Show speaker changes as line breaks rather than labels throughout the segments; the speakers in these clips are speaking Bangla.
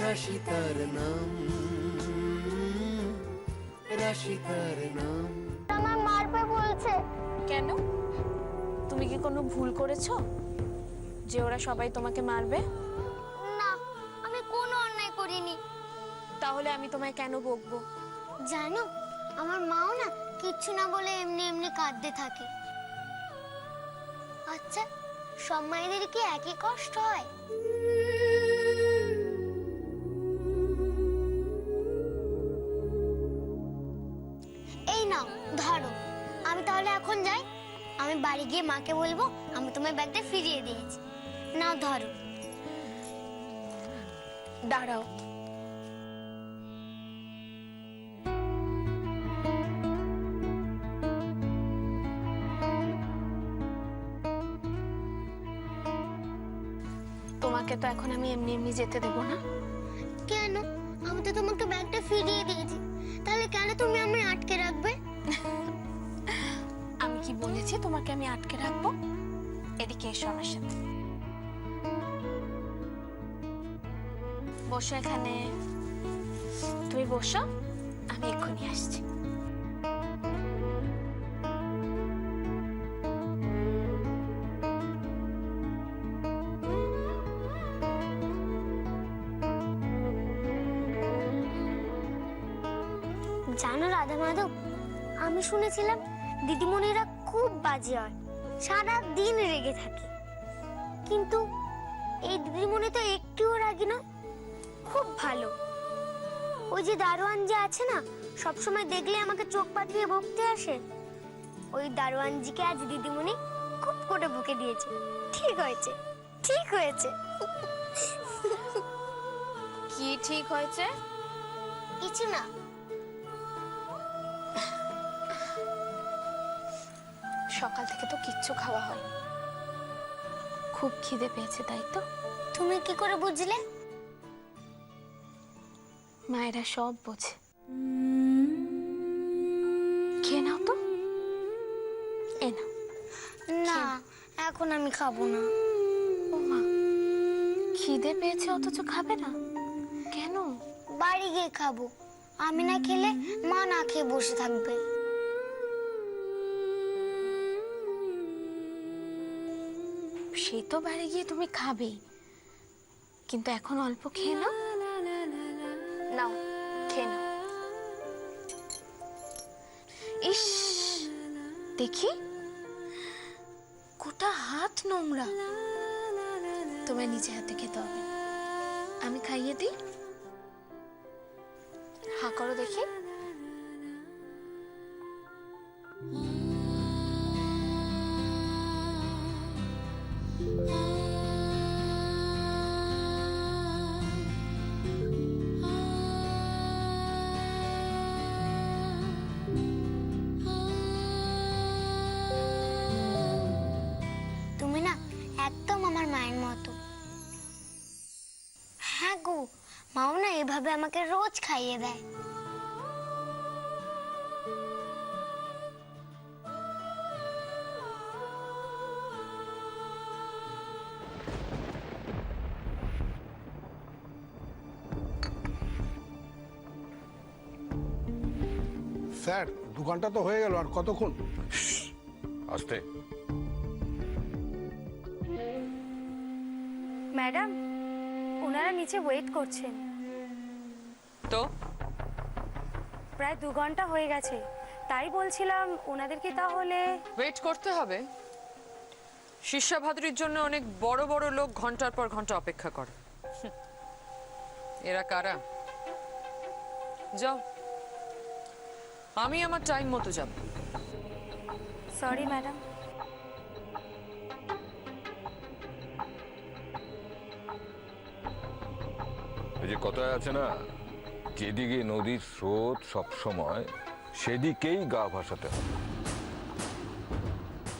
রাশি তার নাম, রাশি তার নাম।
আমার মারবে বলছে।
কেন? তুমি কি কোনো ভুল করেছো যে ওরা সবাই তোমাকে মারবে?
না, আমি কোনো অন্যায় করিনি।
তাহলে আমি তোমায় কেন বকবো?
জানো, আমার মাও না কিচ্ছু না বলে এমনি এমনি কাঁদতে থাকে। আচ্ছা, সব মায়েদের কি একই কষ্ট হয়? এই নাও ধরো, আমি তাহলে এখন যাই। আমি বাড়ি গিয়ে মাকে বলবো আমি তোমার ব্যাগটা ফিরিয়ে দিয়েছি। নাও ধরো।
দাঁড়াও, তোমাকে তো এখন আমি এমনি এমনি যেতে দেবো না।
কেন? আমি তো তোমাকে ব্যাগটা ফিরিয়ে দিয়েছি, তাহলে কেন তুমি আমায় আটকে রাখবে?
আমি কি বলেছি তোমাকে আমি আটকে রাখবো? এদিকে এসো আমার সাথে, বসো এখানে। তুমি বসো, আমি এক্ষুনি আসছি।
জানো রাধা মাধব, আমি শুনেছিলাম দিদিমণিরা খুব বাজে হয়, সারা দিন রেগে থাকে। কিন্তু এই দিদিমণি তো একটুও রাগি না, খুব ভালো। ওই যে দারোয়ান যে আছে না, সবসময় দেখলে আমাকে চোখ পাঠিয়ে বকতে আসে, ওই দারোয়ানজিকে আজ দিদিমণি খুব করে বকে দিয়েছে। ঠিক হয়েছে, ঠিক হয়েছে।
কি ঠিক হয়েছে?
কিছু না।
সকাল থেকে তো কিচ্ছু খাওয়া হয়নি, খুব খিদে পেয়েছে, তাই তো?
তুমি কি করে বুঝলে?
মায়েরা সব বোঝে। খেয়ে নাও তো। এ নাও।
না, এখন আমি খাবো না।
ও মা, খিদে পেয়েছে অথচ খাবে না কেন?
বাড়ি গিয়ে খাবো। আমি না খেলে মা না খেয়ে বসে থাকবে।
সে তো বাড়ি গিয়ে তুমি খাবেই, কিন্তু এখন অল্প খেয়ে নাও। নাও, খেয়ে নাও। ইস, দেখি গোটা হাত নোংরা। তোমায় নিজে হাতে খেতে হবে, আমি খাইয়ে দিই। হা করো দেখি।
তুমি না একদম আমার মায়ের মতো। হ্যাঁ গো, মাও না এভাবে আমাকে রোজ খাইয়ে দেয়।
স্যার, 2 ঘন্টা তো হয়ে গেল, আর কতক্ষণ?
আস্তে।
ম্যাডাম, ওনারা নিচে ওয়েট করছেন।
তো
প্রায় 2 ঘন্টা হয়ে গেছে, তাই বলছিলাম ওনাদেরকে তাহলে।
ওয়েট করতে হবে? শিষ্যা ভাদুরীর জন্য অনেক বড় বড় লোক ঘন্টার পর ঘন্টা অপেক্ষা করে। এরা কারা? যাও, আমি আমার টাইম মতো যাব।
Sorry madam.
এই যে কথায় আছে না, যেদিকে নদীর স্রোত সব সময় সেদিকেই গা ভাসাতে হবে।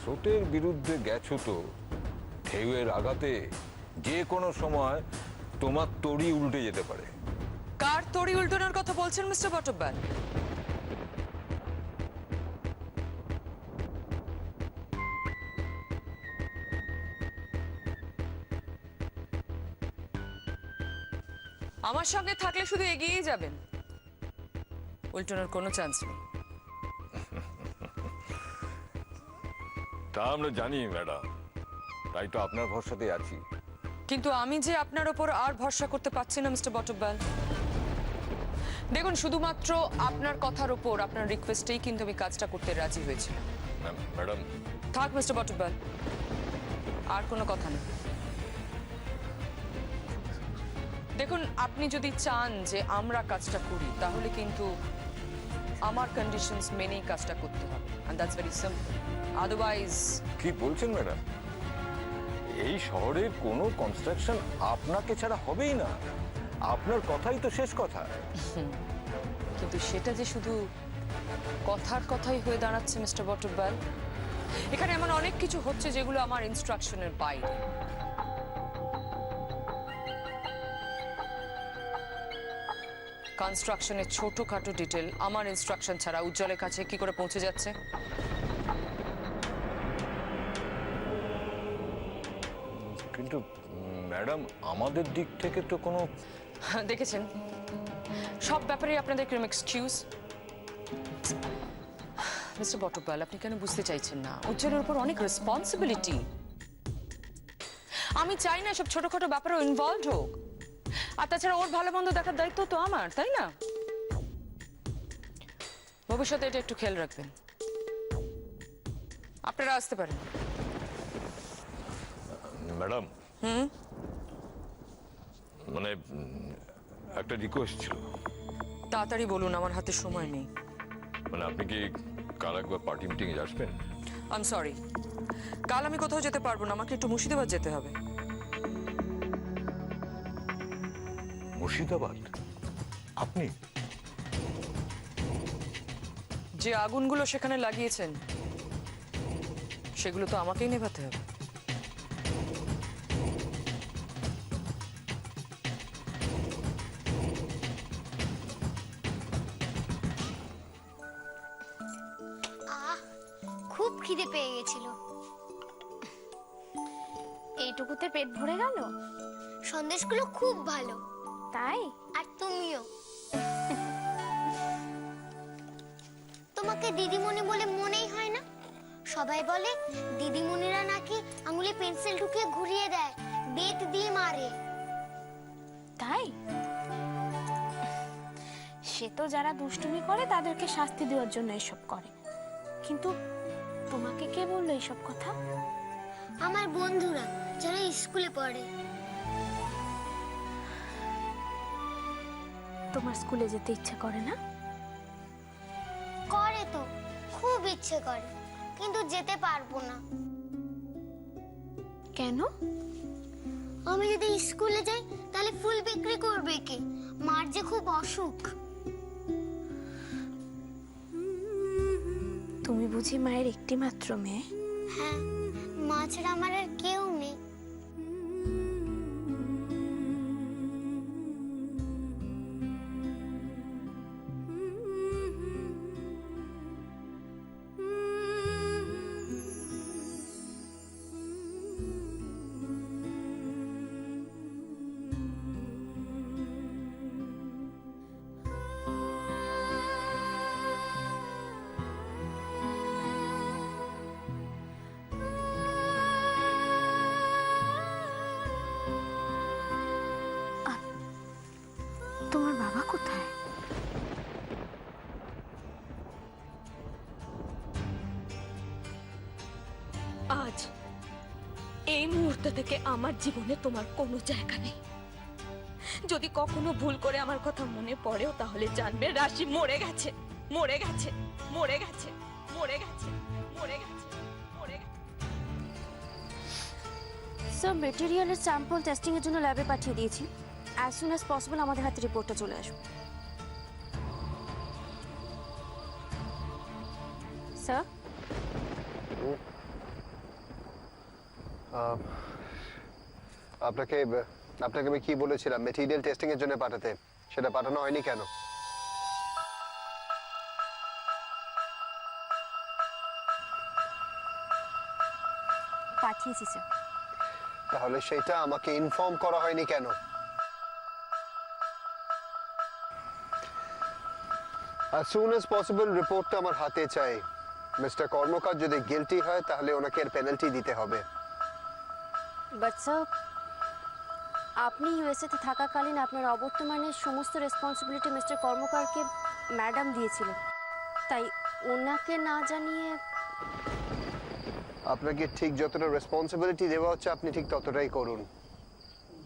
স্রোতের বিরুদ্ধে গেছো তো ঢেউয়ের আঘাতে যে কোনো সময় তোমার তড়ি উল্টে যেতে পারে।
কার তড়ি উল্টানোর কথা বলছেন মিস্টার বটব্যাল? আমার সঙ্গে থাকলে শুধু এগিয়েই যাবেন, উল্টানোর কোনো চান্স নেই।
তা আমরা জানি ম্যাডাম, তাই তো আপনার ভরসাতেই আছি।
কিন্তু আমি যে আপনার ওপর আর ভরসা করতে পারছি না মিস্টার বটব্যাল। দেখুন, শুধুমাত্র আপনার কথার ওপর, আপনার রিকোয়েস্টেই কিন্তু আমি কাজটা করতে রাজি হয়েছিলাম।
ম্যাডাম,
থাক মিস্টার বটব্যাল, আর কোনো কথা নেই। দেখুন, আপনি যদি চান যে আমরা কাজটা করি, তাহলে কিন্তু আমার কন্ডিশনস মেনেই কাজটা করতে হবে, and that's very simple. Otherwise,
কি বলছেন ম্যাডাম? এই শহরের কোনো কনস্ট্রাকশন আপনাকে ছাড়া হবেই না। আপনার কথাই তো শেষ কথা।
কিন্তু সেটা যে শুধু কথার কথাই হয়ে দাঁড়াচ্ছে মিস্টার বটব্যাল। এখানে এমন অনেক কিছু হচ্ছে যেগুলো আমার ইনস্ট্রাকশনের বাইরে। কনস্ট্রাকশনের ছোটখাটো ডিটেল আমার ইনস্ট্রাকশন ছাড়া উজ্জ্বলের কাছে কি করে পৌঁছে যাচ্ছে?
কিন্তু ম্যাডাম, আমাদের দিক থেকে তো কোনো...
দেখেছেন, সব ব্যাপারে আপনাদের কিরকম এক্সকিউজ। মিস্টার বটব্যাল, আপনি কেন বুঝতে চাইছেন না? উজ্জ্বলের উপর অনেক রেসপন্সিবিলিটি। আমি চাই না সব ছোটখাটো ব্যাপারেও ইনভলভ হোক। আর তাছাড়া ওর ভালো মন্দ দেখার দায়িত্ব তো আমার, তাই না? ভবিষ্যতে এটা একটু খেয়াল রাখবেন। আপনারা আসতে পারেন।
ম্যাডাম, মানে একটা রিকোয়েস্ট ছিল।
তাড়াতাড়ি বলুন, আমার হাতে সময় নেই।
মানে আপনি কি কাল একবার পার্টি মিটিংয়ে আসবেন?
আই এম সরি, কাল আমি কোথাও যেতে পারবো না, আমাকে একটু মুর্শিদাবাদ যেতে হবে।
মুর্শিদাবাদ? আপনি?
যে আগুনগুলো সেখানে লাগিয়েছেন, সেগুলো তো আমাকেই নেভাতে হবে।
খুব খিদে পেয়ে গেছিল।
এইটুকুতে পেট ভরে গেল?
সন্দেশগুলো খুব ভালো।
তাই?
আর তুমিও। তোমাকে দিদিমণি বলে মনেই হয় না? সবাই বলে দিদিমণিরা নাকি আঙুলে পেন্সিল ঢুকিয়ে ঘুরিয়ে দেয়, বেত দিয়ে মারে।
তাই? সে তো যারা দুষ্টুমি করে তাদেরকে শাস্তি দেওয়ার জন্য এসব করে, কিন্তু তোমাকে কে বললো এইসব কথা?
আমার বন্ধুরা, যারা স্কুলে পড়ে।
তোমার স্কুলে যেতে ইচ্ছা করে না?
করে তো, খুব ইচ্ছে করে, কিন্তু যেতে পারবো না।
কেন?
আমি যদি স্কুলে যাই তাহলে ফুল বিক্রি করবে কে? মার যে খুব অসুখ।
তুমি বুঝি মায়ের একটি মাত্র মেয়ে?
হ্যাঁ, মা ছাড়া আমার আর কেউ নেই।
তোমার বাবা কোথায়?
আজ এই মুহূর্ত থেকে আমার জীবনে তোমার কোনো জায়গা নেই। যদি কখনো ভুল করে আমার কথা মনে পড়েও, তাহলে জানবে রাশি মরে গেছে, মরে গেছে, মরে গেছে, মরে গেছে, মরে গেছে, মরে গেছে।
স্যার, মেটেরিয়ালের স্যাম্পল টেস্টিং এর জন্য ল্যাবে পাঠিয়ে দিয়েছি। অ্যাজ সুন অ্যাজ পসিবল আমাদের হাতে রিপোর্টটা চলে আসবে। স্যার,
আপনাকে আমি কি বলেছিলাম মেটেরিয়াল টেস্টিং এর জন্য পাঠাতে, সেটা পাঠানো হয়নি কেন?
পাঠিয়েছি স্যার।
তাহলে সেটা আমাকে ইনফর্ম করা হয়নি কেন? as soon as possible রিপোর্টটা আমার হাতে চাই। মিস্টার কর্মকার যদি গিলটি হয় তাহলে ওনাকে এর পেনাল্টি দিতে হবে।
বাট স্যার, আপনি ইউএসএতে থাকাকালীন আপনার অবর্তমানের সমস্ত রেসপন্সিবিলিটি মিস্টার কর্মকারকে ম্যাডাম দিয়েছিলেন, তাই ওনাকে না জানিয়ে
আপনাকে ঠিক যতটা রেসপন্সিবিলিটি দেওয়া হচ্ছে আপনি ঠিক ততটাই করুন,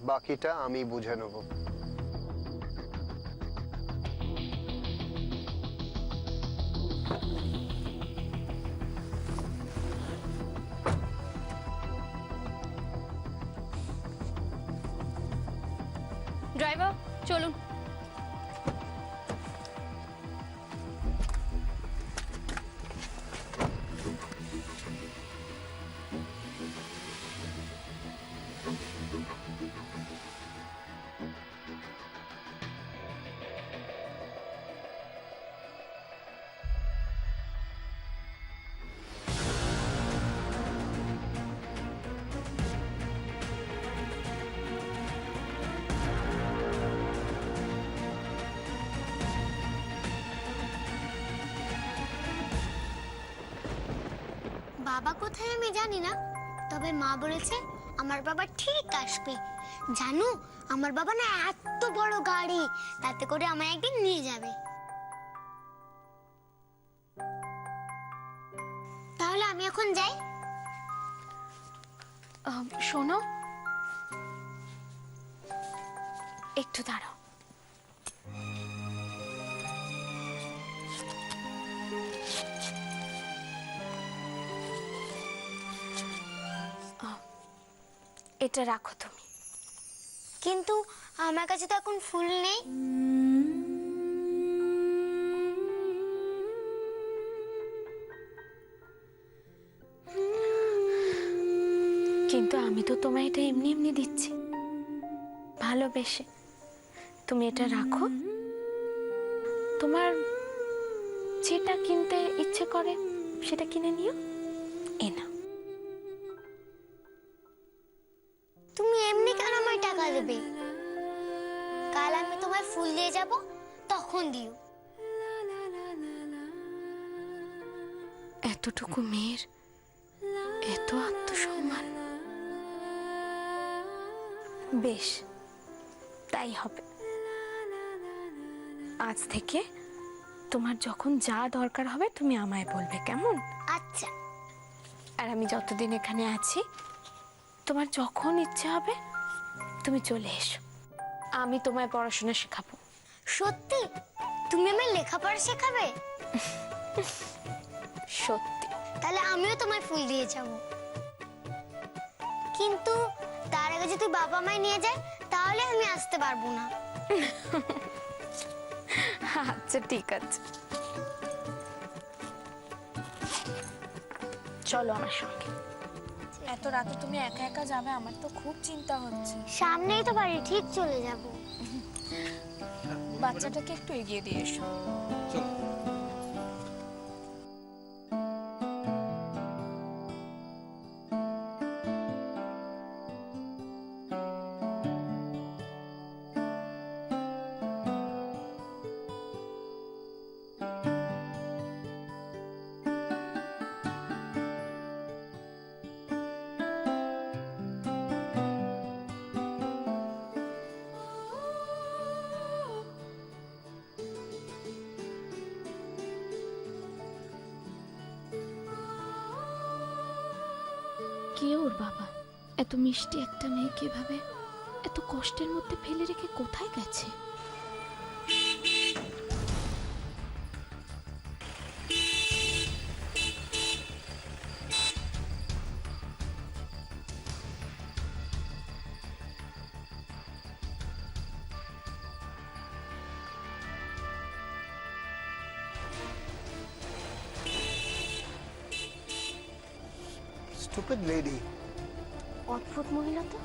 বাকিটা আমি বুঝে নেব।
ড্রাইভার চলুন।
বাবা কোথায় আমি জানি না, তবে মা বলেছে আমার বাবা ঠিক আসবে। জানো, আমার বাবা না এত বড় গাড়ি, তাতে করে আমায় একদিন নিয়ে যাবে। তাহলে আমি এখন যাই।
শোনো, একটু দাঁড়াও। এটা রাখো তুমি।
কিন্তু আমার কাছে তো এখন ফুল নেই।
কিন্তু আমি তো তোমায় এটা এমনি এমনি দিচ্ছি, ভালোবেসে। তুমি এটা রাখো, তোমার যেটা কিনতে ইচ্ছে করে সেটা কিনে নিও। এ না,
তুমি এমনি কেন আমায় টাকা দেবে? কাল আমি তোমায় ফুল দিয়ে যাব, তখন দিও।
এতটুকু মেয়ের এত আত্মসম্মান। বেশ, তাই হবে। আজ থেকে তোমার যখন যা দরকার হবে তুমি আমায় বলবে, কেমন?
আচ্ছা।
আর আমি যতদিন এখানে আছি, তোমার যখন ইচ্ছে হবে তুমি চলে এসো, আমি তোমায় পড়াশোনা শেখাবো।
সত্যি? তুমি আমায় লেখাপড়া শেখাবে?
সত্যি।
তাহলে আমিও তোমায় ফুল দিয়ে যাব। কিন্তু তার আগে যদি বাবা আমায় নিয়ে যায় তাহলে আমি আসতে পারবো না।
আচ্ছা ঠিক আছে, চলো আমার সঙ্গে। এত রাতে তুমি একা একা যাবে, আমার তো খুব চিন্তা হচ্ছে।
সামনেই তো বাড়ি, ঠিক চলে যাব।
বাচ্চাটাকে একটু এগিয়ে দিয়ে এসো।
কে ওর বাবা? এত মিষ্টি একটা মেয়েকে এভাবে এত কষ্টের মধ্যে ফেলে রেখে কোথায় গেছে?
Stupid lady.
অদ্ভুত মহিলা তো।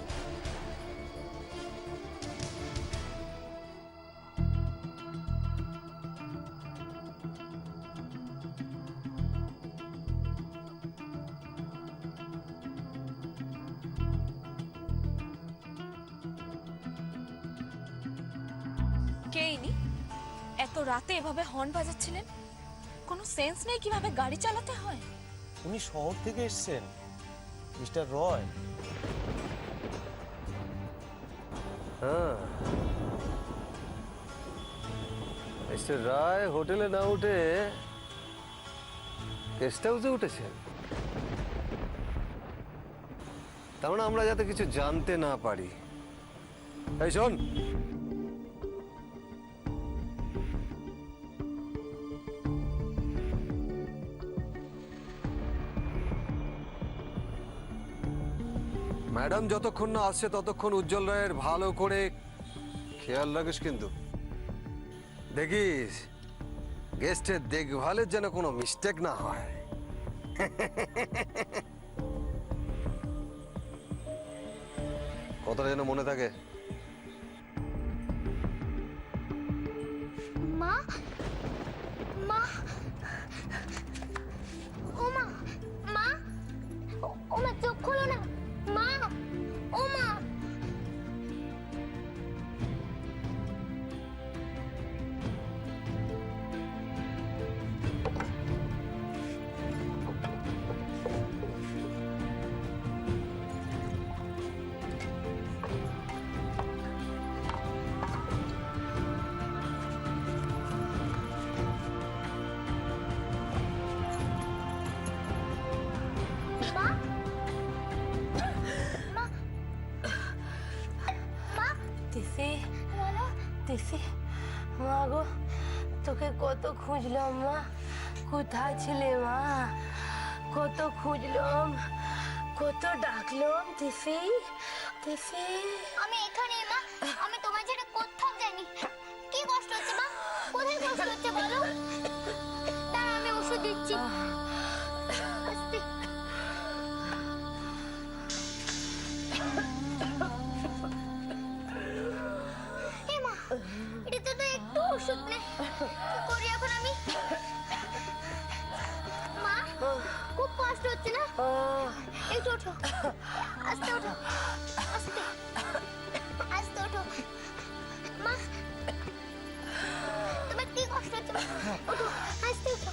কে ইনি? এত
রাতে এভাবে হর্ন বাজাচ্ছিলেন? কোনো সেন্স নেই কিভাবে গাড়ি চালাতে হয়?
উনি শহর থেকে এসেছেন, মিস্টার রয়।
হ্যাঁ, মিস্টার রায় হোটেলে না উঠে গেস্ট হাউসে উঠেছেন। তার মানে আমরা যাতে কিছু জানতে না পারি। এই শোন, ম্যাডাম যতক্ষণ না আসছে ততক্ষণ উজ্জ্বল রায়ের ভালো করে খেয়াল রাখিস, কিন্তু দেখিস গেস্টের দেখভালের যেন কোনো মিস্টেক না হয়। কথাটা যেন মনে থাকে।
মা, মা, ও মা, মা, ও মা, চোখ খোলো না, মা, ও মা।
তিসি, তিসি, মা গো, তোকে কত খুঁজলাম মা, কোথায় ছিলে মা? কত খুঁজলাম, কত ডাকলাম তিসি, তিসি।
আমি এখানে মা, আমি তোমার জন্য কোথাও যাইনি। কি কষ্ট হচ্ছে মা? কোথায় কষ্ট হচ্ছে বলো? দাঁড়া, আমি ওষুধ দিচ্ছি। আস্তে। এ মা, এটাতে তো একটু ওষুধ নেই। কি করি এখন আমি? মা, খুব কষ্ট হচ্ছে না? একটু ওঠো, আস্তে ওঠো, আস্তে আস্তে ওঠো। মা, তোমার কি কষ্ট হচ্ছে? ওঠো, আস্তে ওঠো,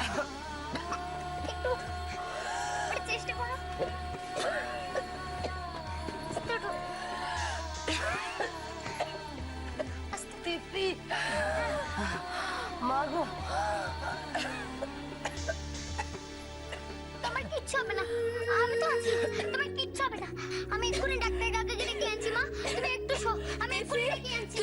একটু ওঠো, চেষ্টা করো, আস্তে ওঠো, আস্তে।
তিসি, মা গো,
তোমার কিচ্ছু হবে না, আমি তো আছি, তোমার কিচ্ছু হবে না। আমি এক্ষুনি ডাক্তারের কাছে ডেকে আনছি মা, তুমি একটু শো, আমি এক্ষুনি ডেকে আনছি।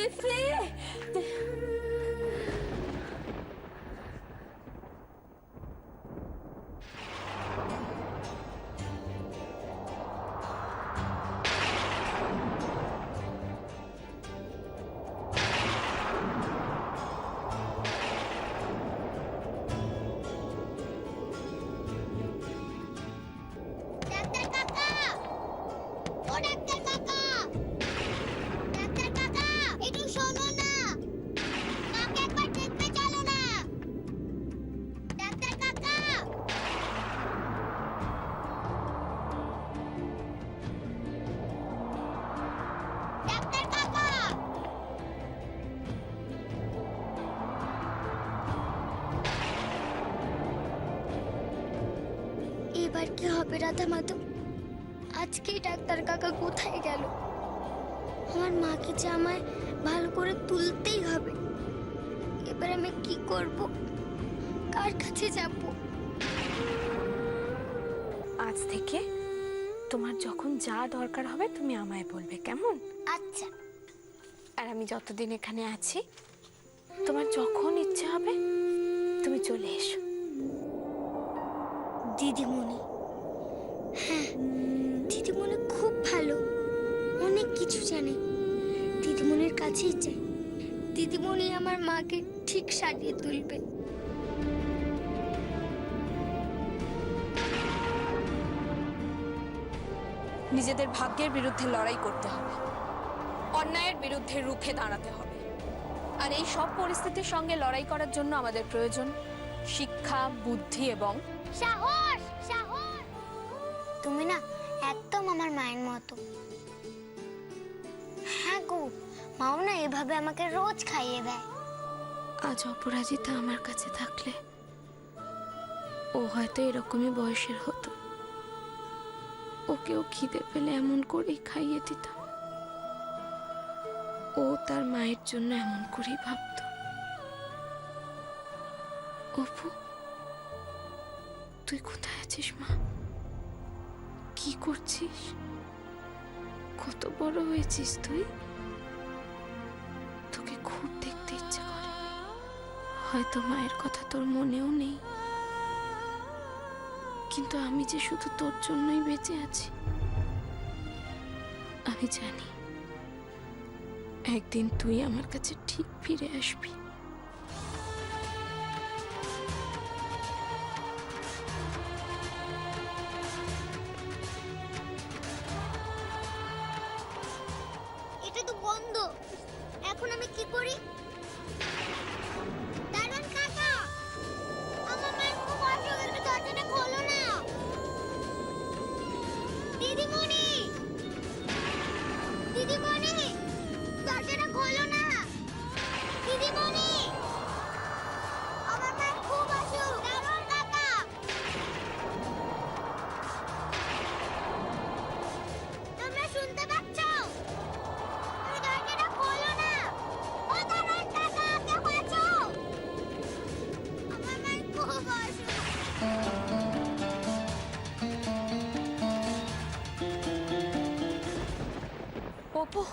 ডাক্তার কাকা, ও ডাক্তার কাকা, ডাক্তার কাকা, একটু শোনো না, কাকে একবার দেখতে চলো না, ডাক্তার কাকা। ডাক্তার কাকা, এবার কি হবে রাধা মাধব? আজকে ডাক্তার কাকা কোথায় গেল? আমার মাকে যে আমায় ভালো করে তুলতেই হবে। এবার আমি কি করব? কার কাছে যাব?
আজ থেকে তোমার যখন যা দরকার হবে তুমি আমায় বলবে, কেমন?
আচ্ছা।
আর আমি যতদিন এখানে আছি তোমার যখন ইচ্ছে হবে তুমি চলে এসো।
দিদিমণি, হ্যাঁ, দিদিমণি খুব ভালো, অনেক কিছু জানে। দিদিমণির কাছেই চাই। দিদিমণি আমার মাকে ঠিক সাজিয়ে তুলবে।
নিজেদের ভাগ্যের বিরুদ্ধে লড়াই করতে হবে, অন্যায়ের বিরুদ্ধে রুখে দাঁড়াতে হবে। আর এই সব পরিস্থিতির সঙ্গে লড়াই করার জন্য আমাদের প্রয়োজন শিক্ষা, বুদ্ধি এবং
সাহস। সাহস। তুমি না একদম আমার মায়ের মতো। হ্যাঁ গো, মাও না এভাবে আমাকে রোজ খাইয়ে দেয়।
আজ অপরাজিতা আমার কাছে থাকলে ও হয়তো এরকমই বয়সের হতো। ওকেও খিদে পেলে এমন করেই খাইয়ে দিতাম। ও তার মায়ের জন্য এমন করেই ভাবত। অপু, তুই কোথায় আছিস মা? কি করছিস? কত বড় হয়েছিস তুই। তোকে খুব দেখতে ইচ্ছে করে। হয়তো মায়ের কথা তোর মনেও নেই, কিন্তু আমি যে শুধু তোর জন্যই বেঁচে আছি। আমি জানি একদিন তুই আমার কাছে ঠিক ফিরে আসবি।
এটা তো বন্ধ। এখন আমি কি করি? দারোয়ান কাকা, আমার মায়ের খুব অসুখ, একটু দরজাটা খোলো না। দিদিমণি, দিদিমণি, দরজাটা খোলো না। দিদিমণি, আমার মায়ের খুব অসুখ। দারোয়ান কাকা, তোমরা শুনতে পাচ্ছ? তুমি দরজাটা খোলো না। ও দারোয়ান কাকা, কেউ আছো? আমার মায়ের খুব অসুখ।
অপু,